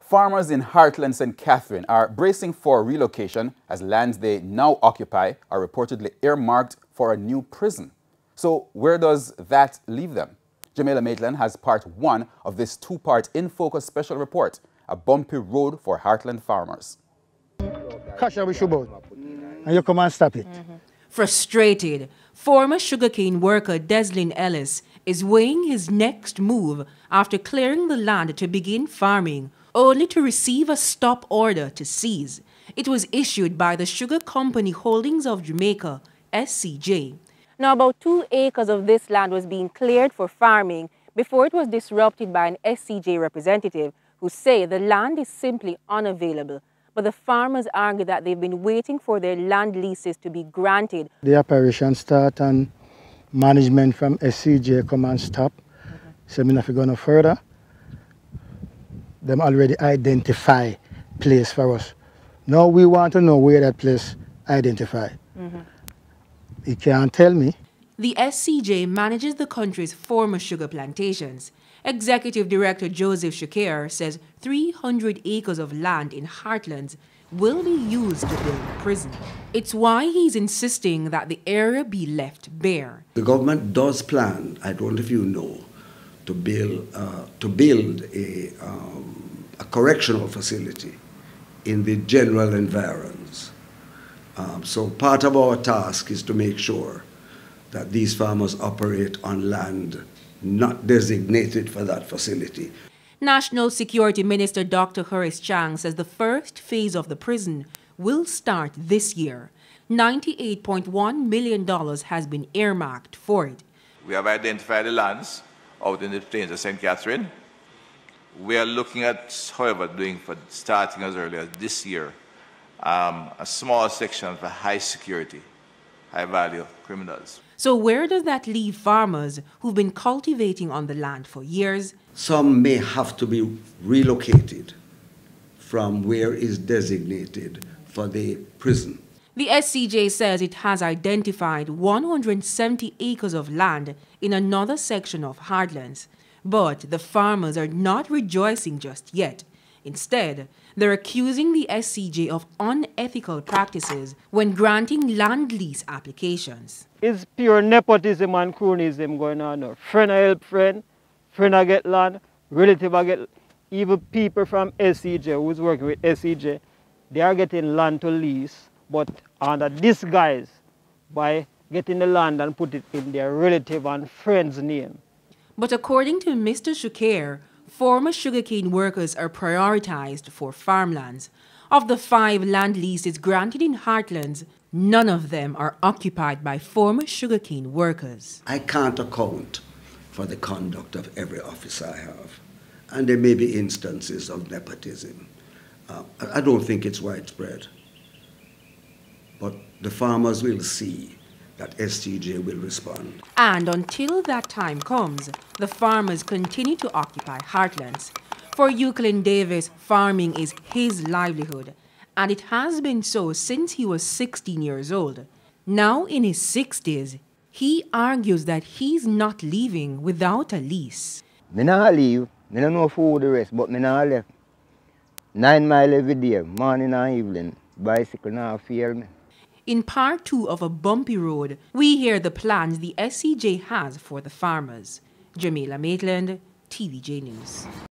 Farmers in Hartland, St. Catherine are bracing for relocation as lands they now occupy are reportedly earmarked for a new prison. So where does that leave them? Jamaica Maitland has part one of this two-part In Focus special report, a bumpy road for Hartland farmers. Cash we should both, and you come and stop it. Frustrated, former sugarcane worker Deslin Ellis is weighing his next move after clearing the land to begin farming, only to receive a stop order to seize. It was issued by the Sugar Company Holdings of Jamaica, SCJ. Now, about 2 acres of this land was being cleared for farming before it was disrupted by an SCJ representative who say the land is simply unavailable. But the farmers argue that they've been waiting for their land leases to be granted. The operation start and management from SCJ come and stop. So we not go no further. Them already identify place for us. Now we want to know where that place identify. You can't tell me. The SCJ manages the country's former sugar plantations. Executive Director Joseph Shakir says 300 acres of land in Hartlands will be used to build a prison. It's why he's insisting that the area be left bare. The government does plan, I don't know if you know, to build a correctional facility in the general environs. So part of our task is to make sure that these farmers operate on land not designated for that facility. National Security Minister Dr. Horace Chang says the first phase of the prison will start this year. $98.1 million has been earmarked for it. We have identified the lands out in the plains of St. Catherine. We are looking at, however, starting as early as this year, a small section for high security, high value criminals. So where does that leave farmers who've been cultivating on the land for years? Some may have to be relocated from where is designated for the prison. The SCJ says it has identified 170 acres of land in another section of Hartlands. But the farmers are not rejoicing just yet. Instead, they're accusing the SCJ of unethical practices when granting land lease applications. It's pure nepotism and cronyism going on now. Friend help friend, friend I get land, relative I get. Even people from SCJ who's working with SCJ, they are getting land to lease, but under disguise by getting the land and put it in their relative and friend's name. But according to Mr. Shakir, former sugarcane workers are prioritized for farmlands. Of the 5 land leases granted in Hartlands, none of them are occupied by former sugarcane workers. I can't account for the conduct of every office I have. And there may be instances of nepotism. I don't think it's widespread. But the farmers will see that STJ will respond. And until that time comes, the farmers continue to occupy Hartlands. For Euclid Davis, farming is his livelihood, and it has been so since he was 16 years old. Now in his 60s, he argues that he's not leaving without a lease. Me not leave, me don't know for the rest, but me not left. 9 miles every day, morning and evening, bicycle not fail me. In part 2 of A Bumpy Road, we hear the plans the SCJ has for the farmers. Jamaica Maitland, TVJ News.